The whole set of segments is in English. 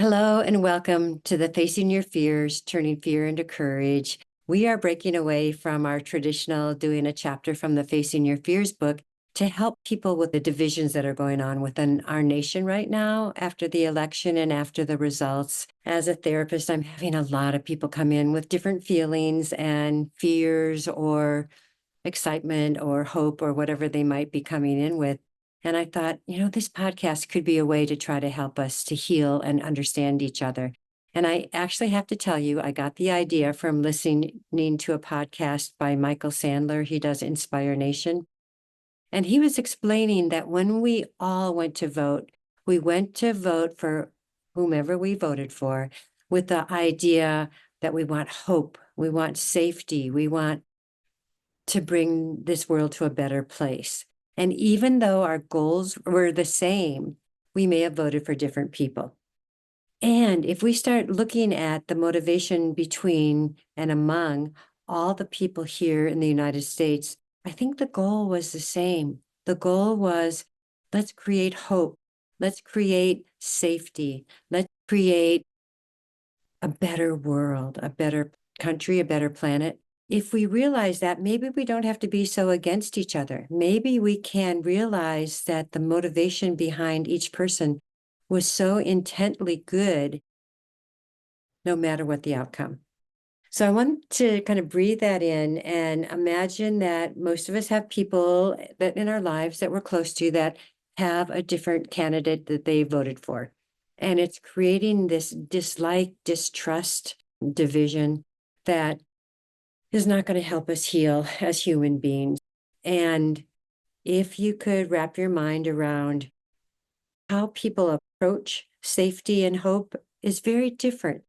Hello and welcome to the Facing Your Fears, Turning Fear into Courage. We are breaking away from our traditional doing a chapter from the Facing Your Fears book to help people with the divisions that are going on within our nation right now after the election and after the results. As a therapist, I'm having a lot of people come in with different feelings and fears or excitement or hope or whatever they might be coming in with. And I thought, this podcast could be a way to try to help us to heal and understand each other. And I actually have to tell you, I got the idea from listening to a podcast by Michael Sandler. He does Inspire Nation. And he was explaining that when we all went to vote, we went to vote for whomever we voted for with the idea that we want hope, we want safety, we want to bring this world to a better place. And even though our goals were the same, we may have voted for different people. And if we start looking at the motivation between and among all the people here in the United States, I think the goal was the same. The goal was, let's create hope. Let's create safety. Let's create a better world, a better country, a better planet. If we realize that, maybe we don't have to be so against each other. Maybe we can realize that the motivation behind each person was so intently good, no matter what the outcome. So I want to kind of breathe that in and imagine that most of us have people that in our lives that we're close to that have a different candidate that they voted for. And it's creating this dislike, distrust, division that is not going to help us heal as human beings. And if you could wrap your mind around how people approach safety and hope is very different.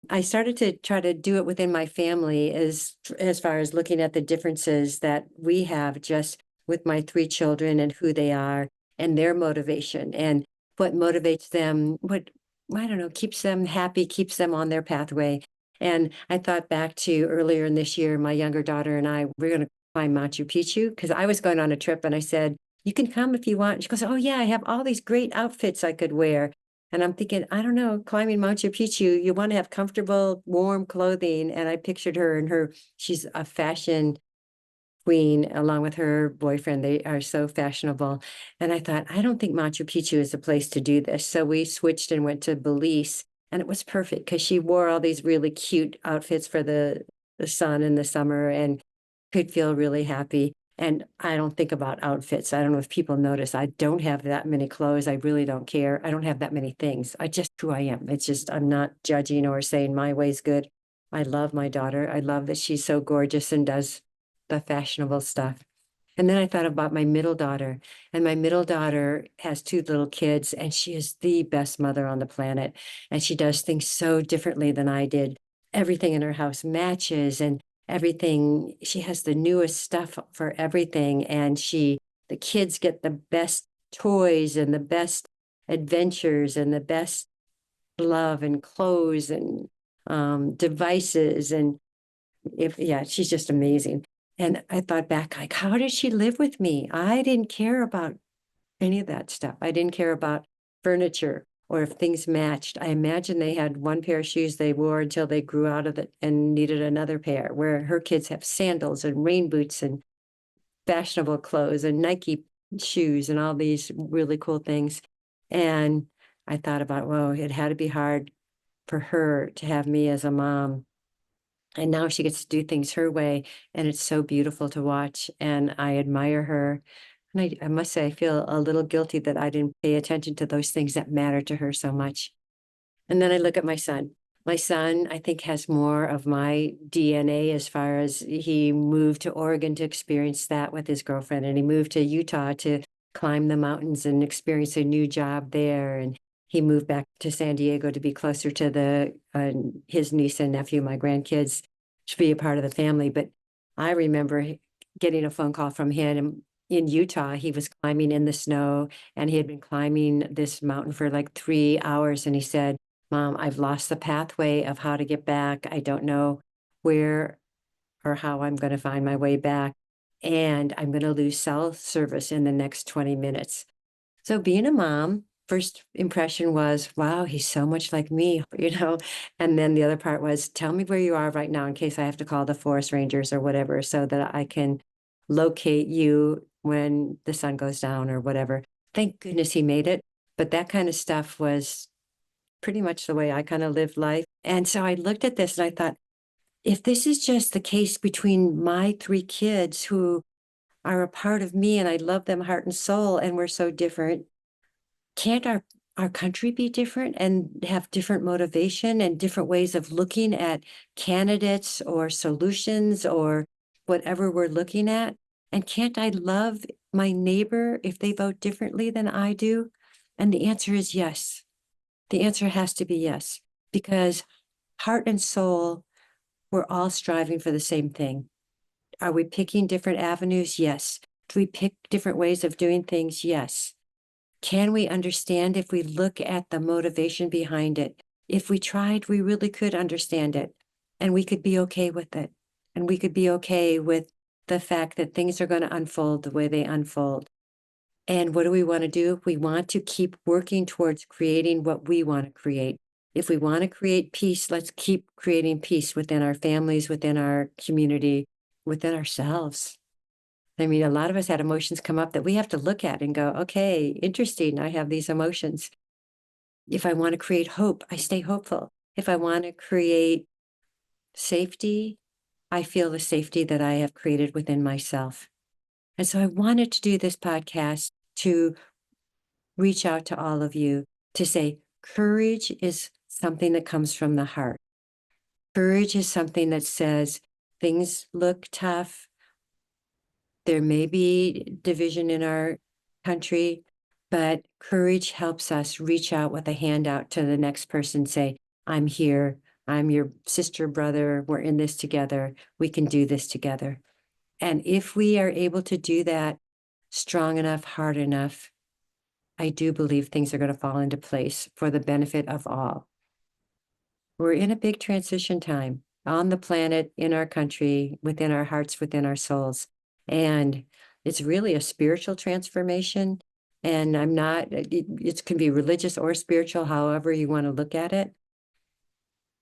I started to try to do it within my family as far as looking at the differences that we have just with my 3 children and who they are and their motivation and what motivates them, what, I don't know, keeps them happy, keeps them on their pathway. And I thought back to earlier in this year, my younger daughter and I, we're going to climb Machu Picchu because I was going on a trip and I said, you can come if you want. She goes, oh yeah, I have all these great outfits I could wear. And I'm thinking, I don't know, climbing Machu Picchu, you want to have comfortable, warm clothing. And I pictured her and she's a fashion queen along with her boyfriend. They are so fashionable. And I thought, I don't think Machu Picchu is a place to do this. So we switched and went to Belize. And it was perfect because she wore all these really cute outfits for the sun in the summer and could feel really happy. And I don't think about outfits. I don't know if people notice. I don't have that many clothes. I really don't care. I don't have that many things. I just who I am. It's just, I'm not judging or saying my way's good. I love my daughter. I love that she's so gorgeous and does the fashionable stuff. And then I thought about my middle daughter, and my middle daughter has 2 little kids, and she is the best mother on the planet. And she does things so differently than I did. Everything in her house matches and everything. She has the newest stuff for everything. And the kids get the best toys and the best adventures and the best love and clothes and devices. And she's just amazing. And I thought back, like, how did she live with me? I didn't care about any of that stuff. I didn't care about furniture or if things matched. I imagine they had 1 pair of shoes they wore until they grew out of it and needed another pair, where her kids have sandals and rain boots and fashionable clothes and Nike shoes and all these really cool things. And I thought about, whoa, it had to be hard for her to have me as a mom. And now she gets to do things her way, and it's so beautiful to watch, and I admire her. And I must say, I feel a little guilty that I didn't pay attention to those things that matter to her so much. And then I look at my son. My son, I think, has more of my DNA as far as he moved to Oregon to experience that with his girlfriend, and he moved to Utah to climb the mountains and experience a new job there. And he moved back to San Diego to be closer to his niece and nephew, my grandkids, to be a part of the family. But I remember getting a phone call from him in Utah. He was climbing in the snow, and he had been climbing this mountain for like 3 hours. And he said, Mom, I've lost the pathway of how to get back. I don't know where or how I'm going to find my way back. And I'm going to lose cell service in the next 20 minutes. So being a mom, first impression was, wow, he's so much like me, and then the other part was, tell me where you are right now in case I have to call the forest rangers or whatever, so that I can locate you when the sun goes down or whatever. Thank goodness he made it. But that kind of stuff was pretty much the way I kind of lived life. And so I looked at this and I thought, if this is just the case between my three kids who are a part of me and I love them heart and soul and we're so different, can't our country be different and have different motivation and different ways of looking at candidates or solutions or whatever we're looking at? And can't I love my neighbor if they vote differently than I do? And the answer is yes. The answer has to be yes, because heart and soul, we're all striving for the same thing. Are we picking different avenues? Yes. Do we pick different ways of doing things? Yes. Can we understand if we look at the motivation behind it? If we tried, we really could understand it, and we could be okay with it. And we could be okay with the fact that things are going to unfold the way they unfold. And what do we want to do? We want to keep working towards creating what we want to create. If we want to create peace, let's keep creating peace within our families, within our community, within ourselves. I mean, a lot of us had emotions come up that we have to look at and go, okay, interesting. I have these emotions. If I want to create hope, I stay hopeful. If I want to create safety, I feel the safety that I have created within myself. And so I wanted to do this podcast to reach out to all of you to say, courage is something that comes from the heart. Courage is something that says things look tough. There may be division in our country, but courage helps us reach out with a hand out to the next person, say, I'm here. I'm your sister, brother. We're in this together. We can do this together. And if we are able to do that strong enough, hard enough, I do believe things are going to fall into place for the benefit of all. We're in a big transition time on the planet, in our country, within our hearts, within our souls. And it's really a spiritual transformation. And I'm not, it can be religious or spiritual, however you want to look at it.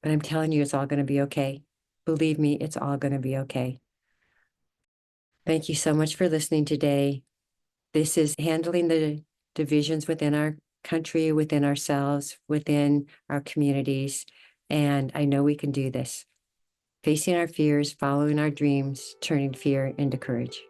But I'm telling you, it's all going to be okay. Believe me, it's all going to be okay. Thank you so much for listening today. This is handling the divisions within our country, within ourselves, within our communities. And I know we can do this. Facing our fears, following our dreams, turning fear into courage.